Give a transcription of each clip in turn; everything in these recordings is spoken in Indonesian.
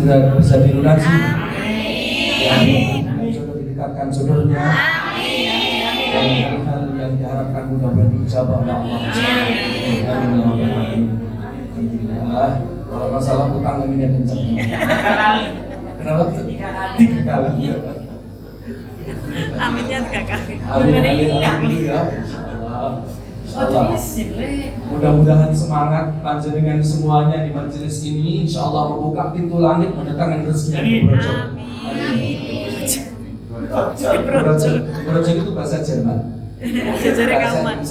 segera bisa dilunasi. Jodoh didekatkan jodohnya. Dan hal-hal yang diharapkan mudah-mudahan dijabah oleh Allah. Amin. Kalau masalah utang ini yang kencang. Kenapa? 3 kali. Aminnya 3 kali. Amin ya. Mudah-mudahan semangat panjenengan semuanya di majelis ini, insyaallah membuka pintu langit mendatangkan rezeki. Project itu bahasa Jerman. Bahasa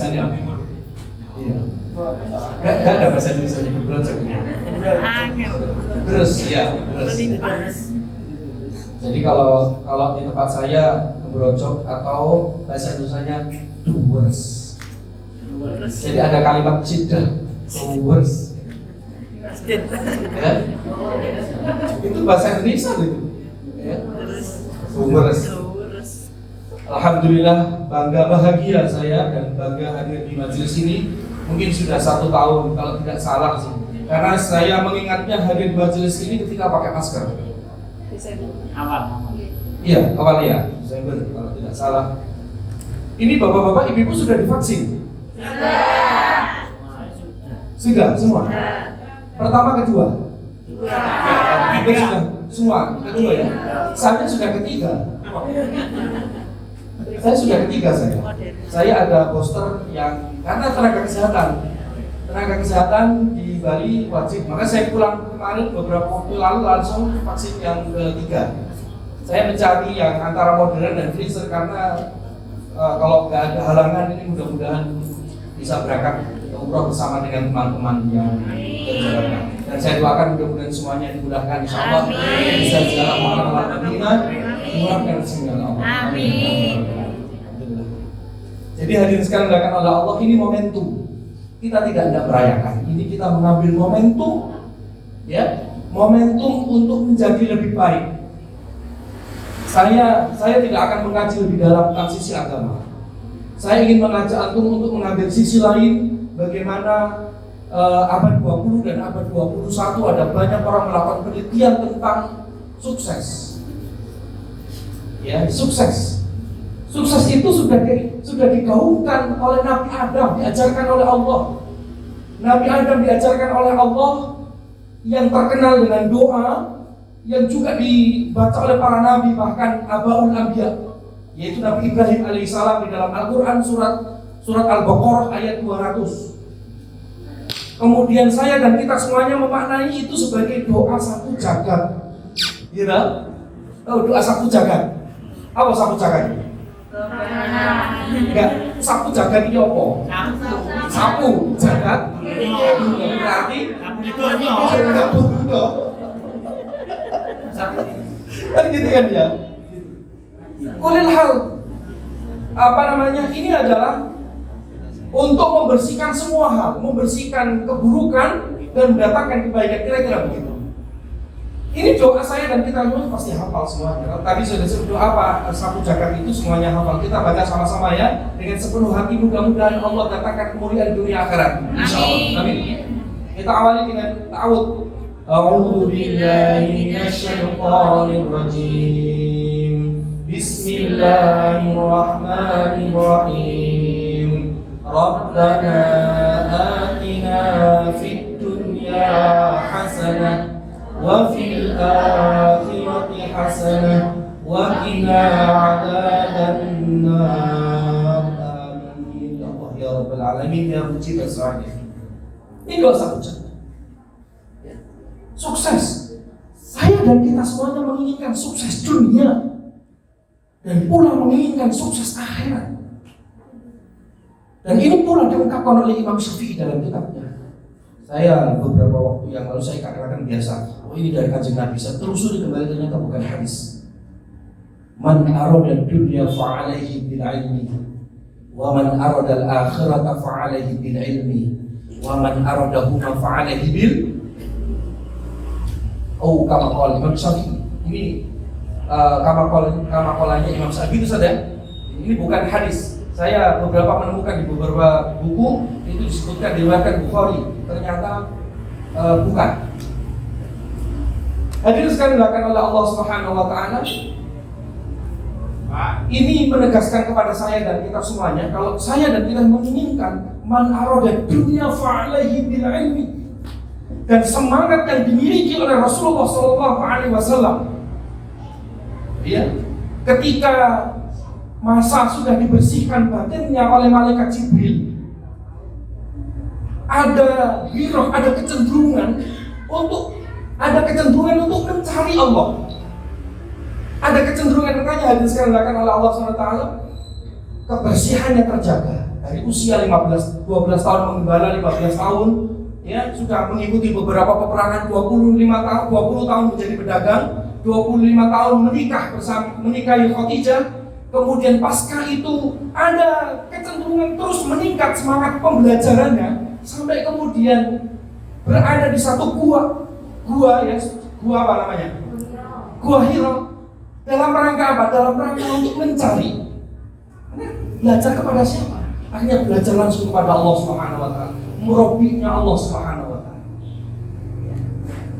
Indonesia. Iya. Gak ada bahasa Indonesia di project. Terus. Jadi kalau di tempat saya brojok atau bahasa Indonesianya doers. Jadi ada kalimat cidah, doers. Ya. Itu bahasa Indonesia itu. Ya. Doers. Alhamdulillah, bangga bahagia saya dan bangga hadir di majelis ini. Mungkin sudah 1 tahun kalau tidak salah sih. Karena saya mengingatnya hadir di majelis ini ketika pakai masker. Awal. Iya, awal ya, Desember kalau tidak salah. Ini bapak-bapak, ibu-ibu sudah divaksin? Sudah semua? Pertama, kedua? Sudah semua, kedua ya? Saya sudah ketiga. Saya ada poster yang karena tenaga kesehatan di Bali wajib, maka saya pulang kemarin beberapa waktu lalu langsung vaksin yang ketiga. Saya mencari yang antara modern dan Pfizer karena kalau nggak ada halangan ini mudah-mudahan bisa berangkat umroh bersama dengan teman-teman yang berjalan. Dan saya doakan mudah-mudahan semuanya dimudahkan, insyaallah bisa ziarah makam Madinah, dimurahkan rezeki Allah. Amin. Jadi hadirin sekalian dilakukan oleh Allah, ini momentum. Kita tidak merayakan, ini kita mengambil momentum, ya, momentum untuk menjadi lebih baik. Saya tidak akan mengkaji lebih dalam tentang sisi agama. Saya ingin mengajak antum untuk mengambil sisi lain, bagaimana abad 20 dan abad 21 ada banyak orang melakukan penelitian tentang sukses. Ya, sukses. Sukses itu sudah digaungkan oleh Nabi Adam, diajarkan oleh Allah. Nabi Adam diajarkan oleh Allah yang terkenal dengan doa yang juga dibaca oleh para nabi, bahkan Abaul Anbiya, yaitu Nabi Ibrahim alaihissalam di dalam Al-Quran surat Al-Baqarah ayat 200. Kemudian saya dan kita semuanya memaknai itu sebagai doa sapu jagat. Iya, tahu doa sapu jagat? Apa sapu jagat? Enggak, sapu jagat ini apa? Sapu jagat. Berarti sapu itu. Kan gitu kan ya. Kulil hal ini adalah untuk membersihkan semua hal, membersihkan keburukan dan mendatangkan kebaikan, kira-kira begitu. Ini doa saya dan kita semua pasti hafal semuanya. Tadi sudah disebut doa apa? Sapu jagat itu semuanya hafal. Kita baca sama-sama ya dengan sepenuh hati, mudah-mudahan Allah datangkan kemuliaan dunia akhirat. Insyaallah. Amin. Kita awali dengan ta'awudz. A'udzu billahi minasyaitonir rajim. Bismillahirrahmanirrahim. Rabbana atina fid dunya hasanah wa fil akhirati hasanah wa qina adzabannar. Amin ya Allah ya rabbal alamin ya mujib as-salihin. Ini doa sapu jagat. Sukses. Saya dan kita semuanya menginginkan sukses dunia dan pula menginginkan sukses akhirat. Dan ini pula diungkapkan oleh Imam Syafi'i dalam kitabnya. Saya beberapa waktu yang lalu saya katakan biasa, ini dari kajian Nabi. Saya telusuri kembali ternyata bukan hadis. Man arada dunya fa'alaihi bil ilmi, wa man arada al-akhirata fa'alaihi bil ilmi, wa man aradahuma fa'alaihi bil kama qala Imam Syafi'i. Ini kama qalanya Imam Syafi'i itu saja. Ini bukan hadis. Saya beberapa menemukan di beberapa buku itu disebutkan diriwayatkan Bukhari, ternyata bukan. Hadirin sekalian dilakukan oleh Allah Subhanahu wa taala. Ini menegaskan kepada saya dan kita semuanya, kalau saya dan kita menginginkan man arada dunya fa'alaihi bil ilmi, dan semangat yang dimiliki oleh Rasulullah sallallahu alaihi wasallam. Ya, ketika masa sudah dibersihkan batinnya oleh malaikat Jibril, ada giroh, ada kecenderungan untuk mencari Allah. Ada kecenderungan, makanya hadis sekali dilakukan oleh Allah SWT, kebersihannya terjaga dari usia 12 tahun mengembala 15 tahun, ya sudah mengikuti beberapa peperangan, 20 tahun menjadi pedagang, 25 tahun menikahi Khadijah. Kemudian pasca itu ada kecenderungan terus meningkat semangat pembelajarannya, sampai kemudian berada di satu gua apa namanya? Gua Hira. Dalam rangka apa? Dalam rangka untuk mencari. Belajar kepada siapa? Akhirnya belajar langsung kepada Allah Subhanahu wa taala. Murabinya Allah Subhanahu wa taala.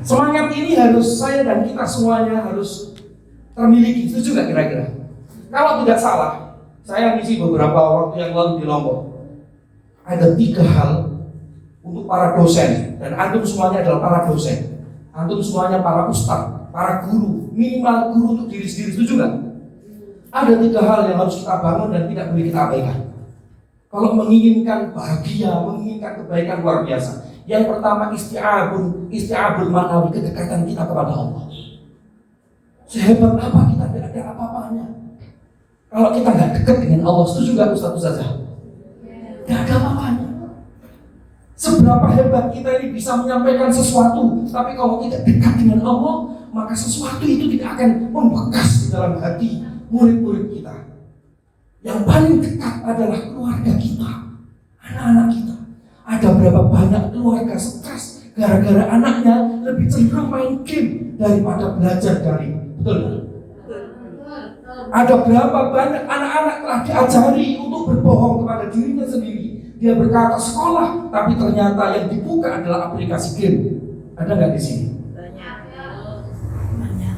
Semangat ini harus saya dan kita semuanya harus termiliki. Setuju nggak kira-kira? Kalau tidak salah, saya ngisi beberapa waktu yang lalu di Lombok. Ada 3 hal untuk para dosen, dan antum semuanya adalah para dosen. Antum semuanya para ustaz, para guru, minimal guru untuk diri sendiri. Setuju nggak? Ada 3 hal yang harus kita bangun dan tidak boleh kita abaikan. Kalau menginginkan bahagia, menginginkan kebaikan luar biasa. Yang pertama isti'abun manawi, kedekatan kita kepada Allah. Sehebat apa kita, tidak ada apa-apanya kalau kita nggak dekat dengan Allah. Setuju nggak Ustaz saja? Tidak ada apa-apanya. Seberapa hebat kita ini bisa menyampaikan sesuatu, tapi kalau tidak dekat dengan Allah, maka sesuatu itu tidak akan membekas di dalam hati murid-murid kita. Yang paling dekat adalah keluarga kita, anak-anak kita. Ada berapa banyak keluarga stres gara-gara anaknya lebih cenderung main game daripada belajar daring. Betul nggak? Ada berapa banyak anak-anak telah diajari untuk berbohong kepada dirinya sendiri. Dia berkata sekolah, tapi ternyata yang dibuka adalah aplikasi game. Ada nggak di sini? Banyak.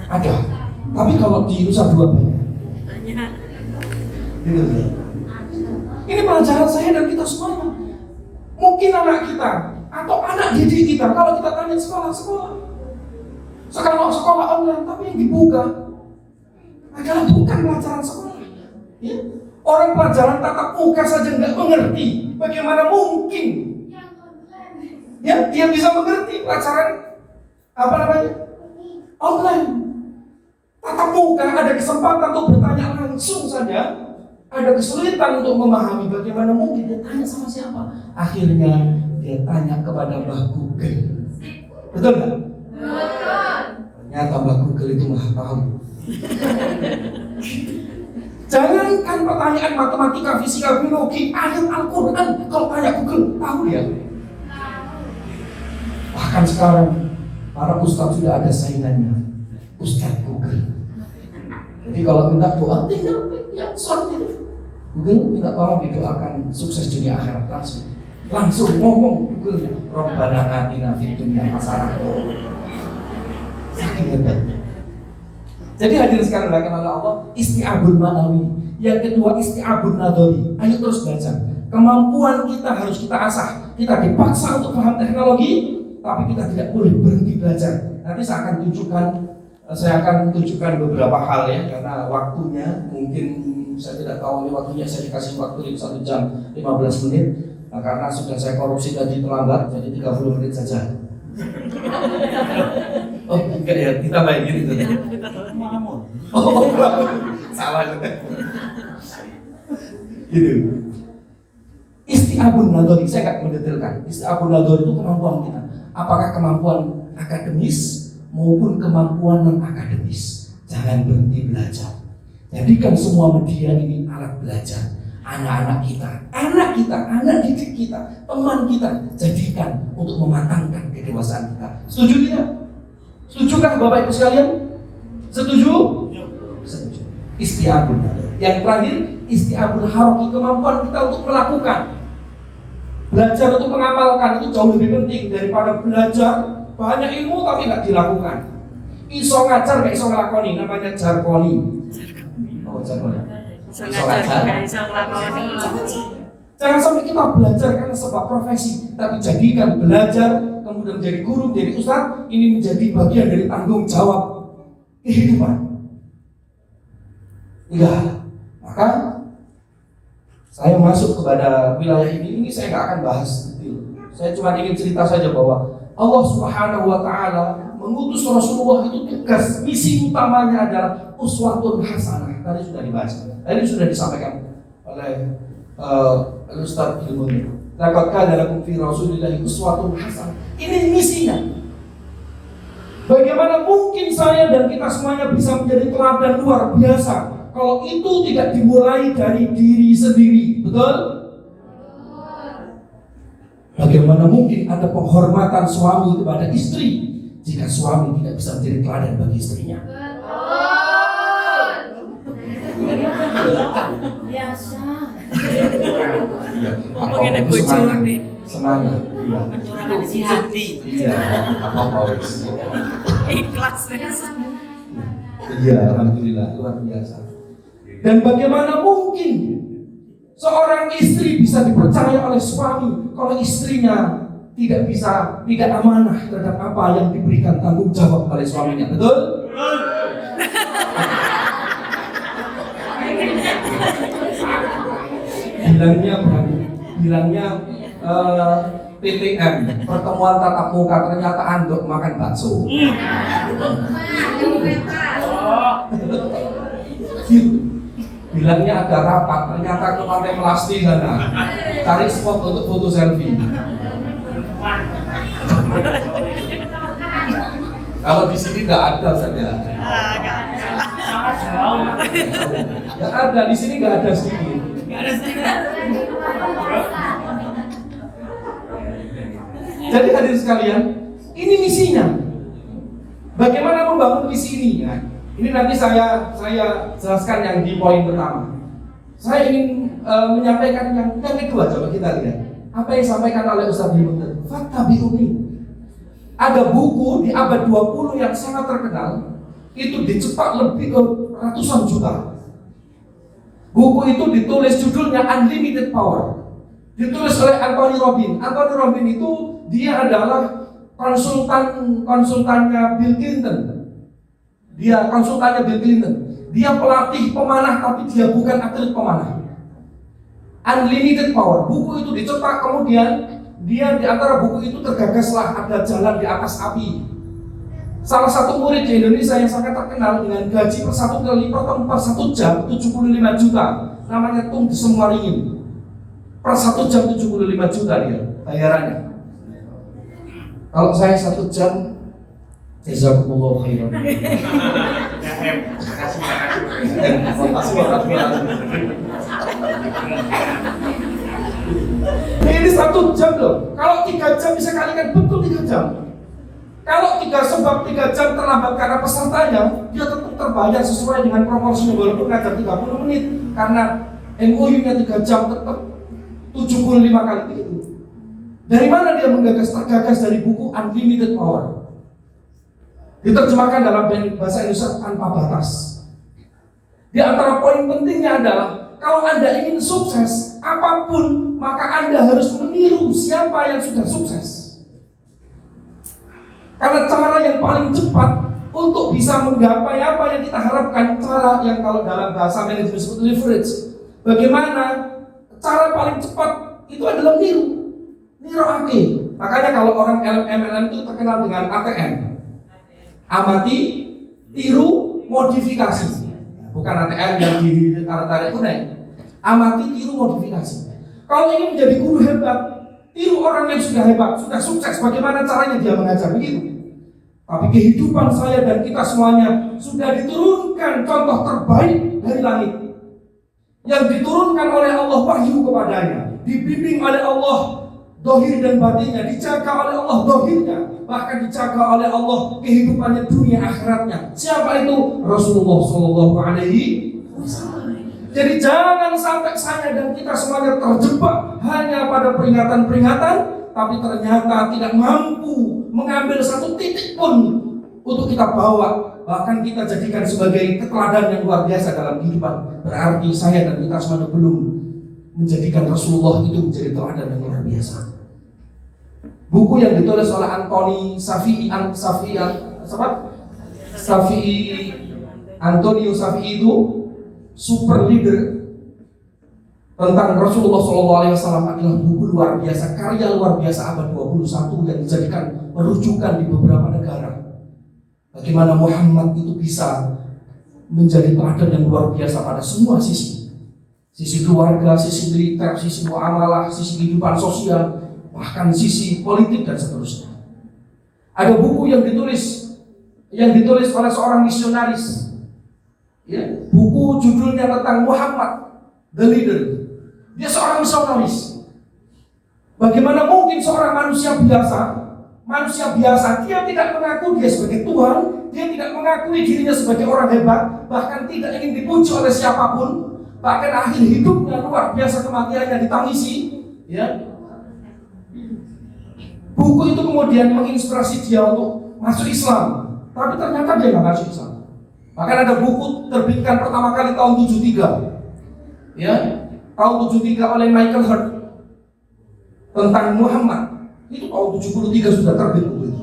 Ada. Tapi kalau di Nusa Dua banyak. Banyak. Gitu ya. Ini pelajaran saya dan kita semuanya. Mungkin anak kita atau anak didik kita, kalau kita tanya sekolah. Sekolah online, tapi yang dibuka adalah bukan pelajaran sekolah. Ya? Orang pelajaran tatap muka saja nggak mengerti, bagaimana mungkin? Ya, dia bisa mengerti pelajaran online. Tatap muka ada kesempatan untuk bertanya langsung saja, ada kesulitan untuk memahami, bagaimana mungkin dia tanya sama siapa? Akhirnya dia tanya kepada Mbah Google. Betul nggak? Betul. Ternyata Mbah Google itu maha tahu. Jangankan pertanyaan matematika, fisika, biologi, ayat Al-Quran, kalau tanya Google, tahu dia. Bahkan sekarang para ustaz sudah ada saingannya, Ustaz Google. Jadi kalau minta doa, tinggal yang short itu. Google minta tolong didoakan sukses dunia akhirat, langsung ngomong Google-nya, Rabbana atina fid dunya hasanah. Saking hebat. Jadi hadirin sekalian dilakukan oleh Allah, isti'abun manawi. Yang kedua isti'abun nadhari. Ayo terus belajar. Kemampuan kita harus kita asah. Kita dipaksa untuk paham teknologi, tapi kita tidak boleh berhenti belajar. Nanti saya akan tunjukkan beberapa hal ya, karena waktunya mungkin saya tidak tahu ini waktunya, saya dikasih waktu 1 jam 15 menit. Nah, karena sudah saya korupsi tadi terlambat, jadi 30 menit saja. Oh enggak ya, kita main gitu. Oh, salah. Gitu. Isti'abun nadhari, saya nggak mendetailkan. Isti'abun nadhari itu kemampuan kita. Apakah kemampuan akademis maupun kemampuan non akademis. Jangan berhenti belajar. Jadikan semua media ini alat belajar. Anak-anak kita, anak didik kita, teman kita, jadikan untuk mematangkan kedewasaan kita. Setuju tidak? Setujukah Bapak Ibu sekalian? Setuju? Setuju. Isti'abun. Yang terakhir, isti'abun haroki, kemampuan kita untuk melakukan. Belajar untuk mengamalkan itu jauh lebih penting daripada belajar banyak ilmu tapi tidak dilakukan. iso ngajar gak iso ngelakoni, namanya jarkoni. Oh, jarkoni. Iso ngajar, gak iso nglakoni. Jangan sampai kita belajar karena sebuah profesi, tapi jadikan belajar, kemudian menjadi guru, menjadi ustadz, ini menjadi bagian dari tanggung jawab kehidupan. Iya, maka saya masuk kepada wilayah ini saya nggak akan bahas detail. Saya cuma ingin cerita saja bahwa Allah Subhanahu wa Ta'ala mengutus Rasulullah itu tegas, misi utamanya adalah uswatun hasanah. Tadi sudah dibaca, tadi sudah disampaikan oleh Ustaz Ilmunya. Laqad kana lakum fi Rasulillahi uswatun hasanah. Ini misinya. Bagaimana mungkin saya dan kita semuanya bisa menjadi teladan luar biasa kalau itu tidak dimulai dari diri sendiri, betul? Bagaimana mungkin ada penghormatan suami kepada istri jika suami tidak bisa menjadi teladan bagi istrinya? Biasa. Ngomongin ibu curang nih. Semangat. Mencurahkan isi hati. Iya, apa-apa. Ikhlas. Iya, alhamdulillah, luar biasa. Dan bagaimana mungkin seorang istri bisa dipercaya oleh suami kalau istrinya tidak amanah terhadap apa yang diberikan tanggung jawab oleh suaminya, betul? bilangnya PTM, pertemuan tatap muka, ternyata andok makan bakso. Bilangnya ada rapat, ternyata ke Pantai Melasti sana, cari spot untuk foto selfie. Kalau di sini nggak ada saja. Nggak ada di sini, nggak ada sedikit. Jadi hadirin sekalian, ini misinya. Bagaimana membangun misi ini? Ya, ini nanti saya jelaskan yang di poin pertama. Saya ingin menyampaikan yang kedua. Coba kita lihat apa yang disampaikan oleh Ustaz Ibnu. Fattabi'uni. Ada buku di abad 20 yang sangat terkenal, itu dicetak lebih ratusan juta. Buku itu ditulis judulnya Unlimited Power. Ditulis oleh Anthony Robbins. Anthony Robbins itu dia adalah konsultannya Bill Clinton. Dia pelatih pemanah, tapi dia bukan atlet pemanah. Unlimited Power. Buku itu dicetak, kemudian dia di antara buku itu tergagaslah ada jalan di atas api. Salah satu murid di Indonesia yang sangat terkenal dengan gaji per satu kali potong per 1 jam 75 juta, namanya Tung Desemwaringin. Per 1 jam 75 juta dia bayarannya. Kalau saya 1 jam, jazakumullah khairan. Ini 1 jam loh. Kalau 3 jam bisa kalikan betul 3 jam. Kalau 3 jam terlambat karena pesertanya, dia tetap terbayar sesuai dengan proporsinya walaupun ngajar 30 menit. Karena MOU-nya 3 jam tetap 75 kali itu. Dari mana dia tergagas dari buku Unlimited Power. Diterjemahkan dalam bahasa Indonesia tanpa batas. Di antara poin pentingnya adalah kalau Anda ingin sukses apapun, maka Anda harus meniru siapa yang sudah sukses. Karena cara yang paling cepat untuk bisa menggapai apa yang kita harapkan, cara yang kalau dalam bahasa manajemen disebut leverage. Bagaimana cara paling cepat itu adalah niru ATM. Makanya kalau orang MLM itu terkenal dengan ATM. Amati, tiru, modifikasi. Bukan ATM yang ditarik tunai. Amati, tiru, modifikasi. Kalau ingin menjadi guru hebat, tiru orang yang sudah hebat, sudah sukses. Bagaimana caranya dia mengajar begitu? Tapi kehidupan saya dan kita semuanya sudah diturunkan contoh terbaik dari langit, yang diturunkan oleh Allah wahyu kepadanya, dibimbing oleh Allah dohir dan batinnya, dijaga oleh Allah dohirnya, bahkan dijaga oleh Allah kehidupannya dunia akhiratnya. Siapa itu? Rasulullah Shallallahu Alaihi Wasallam. Jadi jangan sampai saya dan kita semuanya terjebak hanya pada peringatan-peringatan, tapi ternyata tidak mampu mengambil satu titik pun untuk kita bawa, bahkan kita jadikan sebagai keteladanan yang luar biasa dalam kehidupan. Berarti saya dan kita semua belum menjadikan Rasulullah itu menjadi teladan yang luar biasa. Buku yang ditulis oleh Antonio Safi'i itu Super Leader tentang Rasulullah SAW adalah buku luar biasa, karya luar biasa abad 21 yang dijadikan merujukan di beberapa negara. Bagaimana Muhammad itu bisa menjadi teladan yang luar biasa pada semua sisi. Sisi keluarga, sisi militer, sisi muamalah, sisi kehidupan sosial, bahkan sisi politik dan seterusnya. Ada buku yang ditulis oleh seorang misionaris. Ya, buku judulnya tentang Muhammad, the Leader. Dia seorang misionaris. Bagaimana mungkin seorang manusia biasa, dia tidak mengaku dia sebagai Tuhan, dia tidak mengakui dirinya sebagai orang hebat, bahkan tidak ingin dipuji oleh siapapun, bahkan akhir hidupnya luar biasa, kematiannya ditangisi, ya. Buku itu kemudian menginspirasi dia untuk masuk Islam, tapi ternyata dia nggak masuk Islam. Bahkan ada buku terbitkan pertama kali tahun 73, ya, tahun 73 oleh Michael Hart tentang Muhammad. Itu tahun 73 sudah terbit buku itu.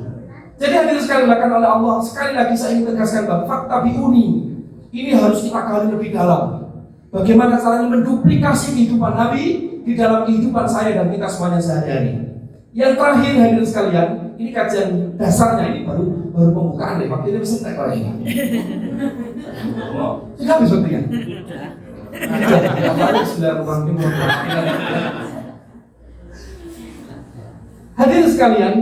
Jadi hadirin sekali dilakukan oleh Allah. Sekali lagi saya ingin tegaskan bahwa fakta biuni ini harus kita gali lebih dalam. Bagaimana caranya menduplikasi kehidupan Nabi di dalam kehidupan saya dan kita semuanya sehari-hari. Yang terakhir hadirin sekalian, ini kajian dasarnya, ini baru pembukaan deh. Waktu ini bisa tak kalau ini. Sudah habis waktunya. Hadirin sekalian,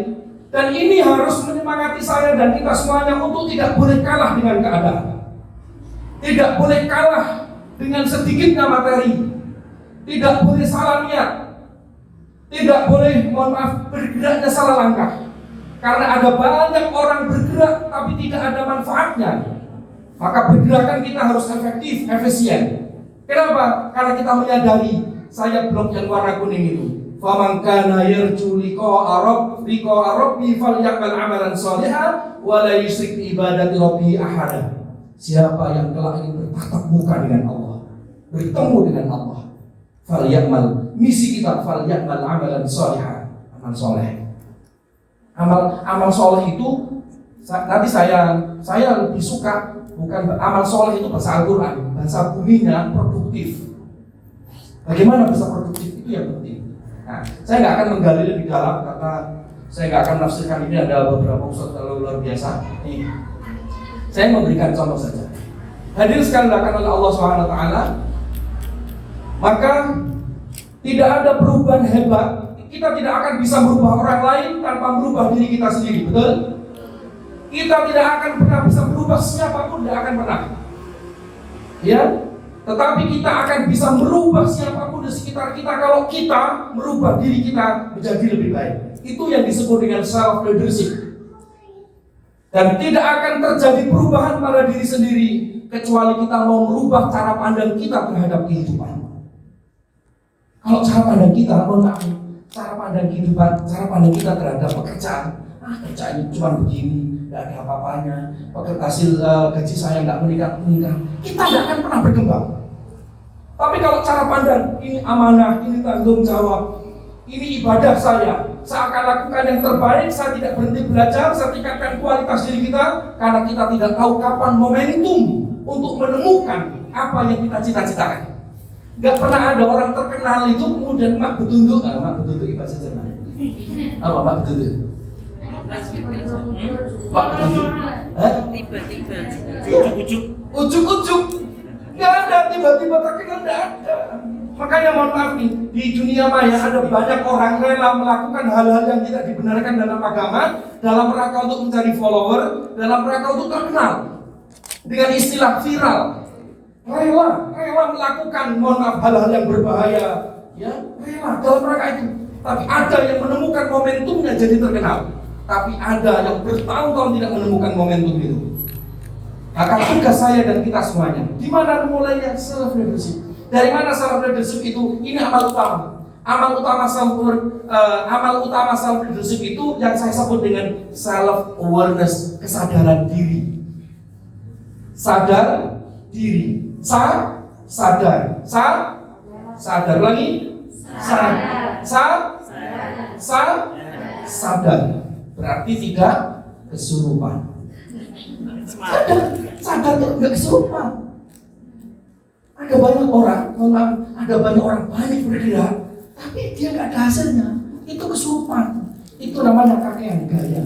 dan ini harus menyemangati saya dan kita semuanya untuk tidak boleh kalah dengan keadaan. Tidak boleh kalah dengan sedikitnya materi. Tidak boleh salah niat. Tidak boleh, mohon maaf, bergeraknya salah langkah. Karena ada banyak orang bergerak tapi tidak ada manfaatnya. Maka pergerakan kita harus efektif, efisien. Kenapa? Karena kita menyadari saya blok yang warna kuning itu. Faman kana yarju liqa'a rabbi falyamal amalan shalihan wa la yusyrik bi ibadati rabbi ahada. Siapa yang telah ingin bertatap muka dengan Allah, bertemu dengan Allah, falyamal, misi kita falyamal amalan shalihan, amal soleh. Amal soleh itu nanti saya lebih suka bukan amal soleh itu bahasa Al-Quran, bahasa buminya produktif. Bagaimana bisa produktif itu yang penting. Nah, saya nggak akan menggali lebih dalam karena saya nggak akan menafsirkan ini, ada beberapa ustaz kalau luar biasa. Saya memberikan contoh saja. Hadirin sekalian dilakukan oleh Allah SWT, maka tidak ada perubahan hebat. Kita tidak akan bisa merubah orang lain tanpa merubah diri kita sendiri, betul? Kita tidak akan pernah bisa merubah siapapun, tidak akan pernah. Ya, tetapi kita akan bisa merubah siapapun di sekitar kita kalau kita merubah diri kita menjadi lebih baik. Itu yang disebut dengan self leadership. Dan tidak akan terjadi perubahan pada diri sendiri kecuali kita mau merubah cara pandang kita terhadap kehidupan. Kalau cara pandang kita, cara pandang kehidupan, cara pandang kita terhadap pekerjaan, kerjaan ini cuma begini, tidak ada apa-apanya, hasil gaji saya nggak meningkat, kita tidak akan pernah berkembang. Tapi kalau cara pandang, ini amanah, ini tanggung jawab, ini ibadah saya akan lakukan yang terbaik, saya tidak berhenti belajar, saya tingkatkan kualitas diri kita, karena kita tidak tahu kapan momentum untuk menemukan apa yang kita cita-citakan. Gak pernah ada orang terkenal itu kemudian mak betunduk bahasa Jerman. Apa mak betunduk? Mak betunduk? Tiba-tiba. Ujuk-ujuk. Gak ada, tiba-tiba terkenal, gak ada. Makanya mohon maaf nih, di dunia maya ada banyak orang rela melakukan hal-hal yang tidak dibenarkan dalam agama, dalam rangka untuk mencari follower, dalam rangka untuk terkenal. Dengan istilah viral. Rela melakukan, mohon maaf, hal-hal yang berbahaya, ya, rela dalam rangka itu. Tapi ada yang menemukan momentumnya jadi terkenal. Tapi ada yang bertahun-tahun tidak menemukan momentum itu. Maka tugas saya dan kita semuanya, di mana mulainya self leadership. Dari mana self leadership itu? Ini amal utama. Amal utama self leadership itu yang saya sebut dengan self awareness, kesadaran diri. Sadar diri. Sadar lagi. Sadar. Berarti tidak kesurupan. Sadar itu enggak kesurupan. Ada banyak orang banyak bergerak, tapi dia nggak ada hasilnya. Itu kesurupan. Itu namanya kakek gaya.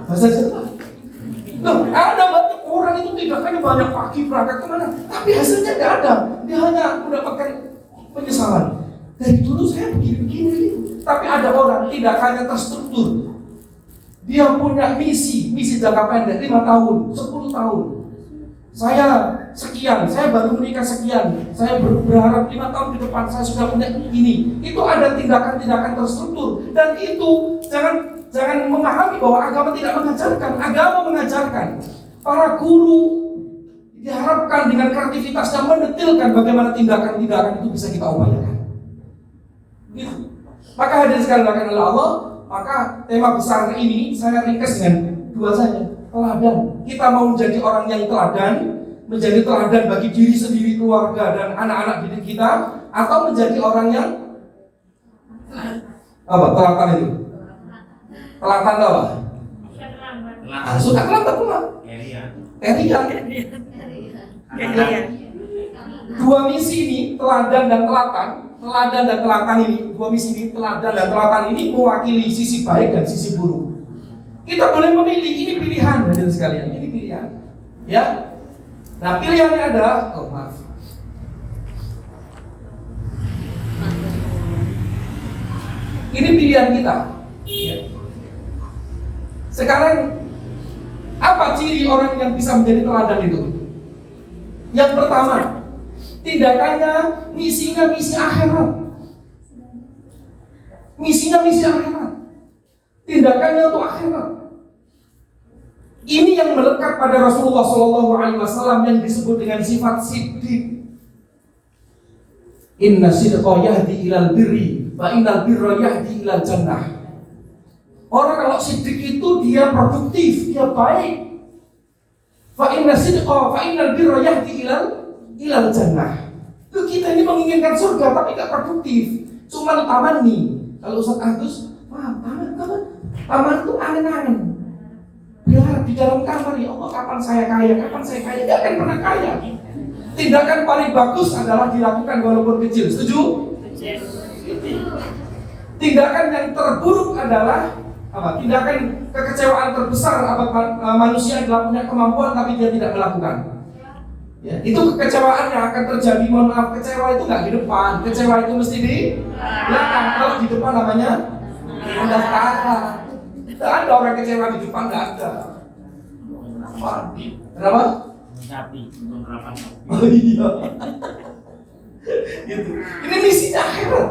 Bahasa Jawa. Loh, ada banyak orang itu tindakannya banyak pagi berangkat kemana, tapi hasilnya nggak ada. Dia hanya mendapatkan penyesalan. Dari dulu saya begini, tapi ada orang tindakannya terstruktur. Dia punya misi jangka pendek 5 tahun, 10 tahun. Saya sekian, saya baru menikah sekian, saya berharap 5 tahun ke depan saya sudah punya ini. Itu ada tindakan-tindakan terstruktur, dan itu jangan memahami bahwa agama tidak mengajarkan. Agama mengajarkan. Para guru diharapkan dengan kreativitasnya mendetilkan bagaimana tindakan-tindakan itu bisa kita upayakan. Gitu. Maka hadirin sekalian dimuliakan oleh Allah, maka tema besar ini saya ringkas dengan 2 saja. Teladan. Kita mau menjadi orang yang teladan, menjadi teladan bagi diri sendiri, keluarga, dan anak-anak didik kita, atau menjadi orang yang apa? Telatan itu. Telatan itu apa? Suka terlambat pula. Terian. Dua misi ini, teladan dan telatan ini, dua misi ini, teladan dan telatan ini mewakili sisi baik dan sisi buruk. Kita boleh memilih, ini pilihan hadirin sekalian, ini pilihan. Ya. Nah, pilihannya adalah ini pilihan kita. Ya. Sekarang apa ciri orang yang bisa menjadi teladan itu? Yang pertama, tindakannya, misinya misi akhirat. Misinya misi akhirat. Tindakannya untuk akhirat. Ini yang melekat pada Rasulullah SAW yang disebut dengan sifat siddiq. Inna sidqa yahdi ilal birri wa innal birra yahdi ilal jannah. Orang kalau siddiq itu dia produktif, dia baik. Fa inna sidqa fa innal birra yahdi ilal jannah. Itu kita ini menginginkan surga tapi tidak produktif. Cuma taman nih. Kalau Ustaz Agus, taman itu angen-angen. Biar di dalam kamar, ya Allah kapan saya kaya, dia akan pernah kaya. Tindakan paling bagus adalah dilakukan walaupun kecil, setuju? Tindakan yang terburuk adalah apa? Tindakan kekecewaan terbesar manusia adalah punya kemampuan tapi dia tidak melakukan. Ya, itu kekecewaan yang akan terjadi. Mohon maaf, kecewa itu nggak di depan, kecewa itu mesti di belakang. Kalau di depan namanya pendaftaran. Tidak ada orang kecewa di depan, nggak ada. Kenapa? Sapi, penerapan. Oh iya. Gitu. Ini misinya akhirat.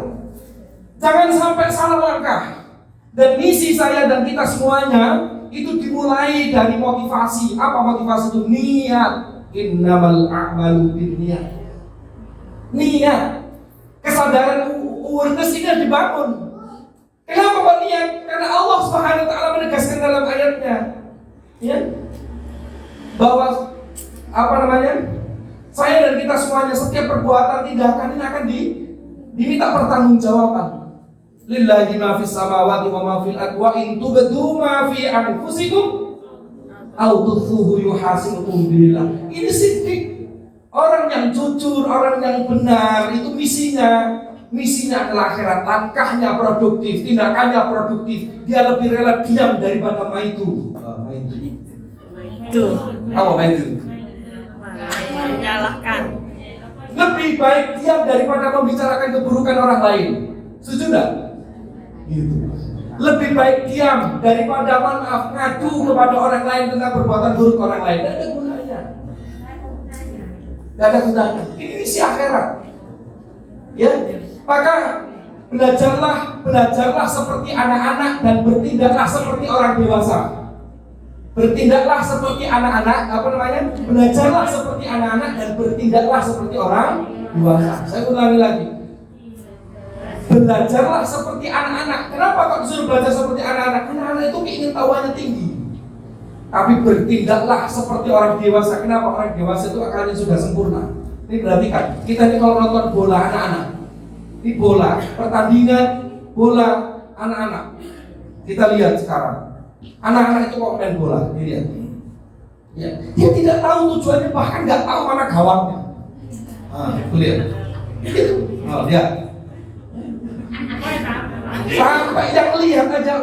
Jangan sampai salah langkah. Dan misi saya dan kita semuanya itu dimulai dari motivasi. Apa motivasi itu? Niat. Innamal a'malu binniyat. Niat. Kesadaran awareness ini harus dibangun. Kenapa Pak niat? Karena Allah Subhanahu wa taala menegaskan dalam ayatnya, ya, bahwa saya dan kita semuanya setiap perbuatan tindakan ini akan diminta pertanggungjawaban. Lillahi ma fis samawati wa ma fil ardi wa in tubdu ma fi anfusikum aw tukhfuhu yuhasibukum billah. Ini siddiq. Orang yang jujur, orang yang benar, itu misinya adalah akhirat. Langkahnya produktif, tindakannya produktif. Dia lebih rela diam daripada maitu. Apa maitu? Menyalahkan. Lebih baik diam daripada membicarakan keburukan orang lain. Setuju enggak? Gitu. Lebih baik diam daripada maaf ngadu kepada orang lain tentang perbuatan buruk orang lain. Tidak ada gunanya. Tidak ada gunanya. Ini misi akhirat. Ya, maka belajarlah seperti anak-anak dan bertindaklah seperti orang dewasa. Bertindaklah seperti anak-anak, belajarlah seperti anak-anak dan bertindaklah seperti orang dewasa. Saya ulangi lagi. Belajarlah seperti anak-anak. Kenapa kok disuruh belajar seperti anak-anak? Anak-anak itu ingin tahuannya tinggi. Tapi bertindaklah seperti orang dewasa. Kenapa? Orang dewasa itu akalnya sudah sempurna. Ini perhatikan, kita ini kalau nonton bola anak-anak, ini bola, pertandingan bola anak-anak. Kita lihat sekarang. Anak-anak itu kok main bola, dilihat. Ya, dia tidak tahu tujuannya, bahkan nggak tahu mana gawangnya. Lihat. Itu, lihat. Sampai yang lihat aja,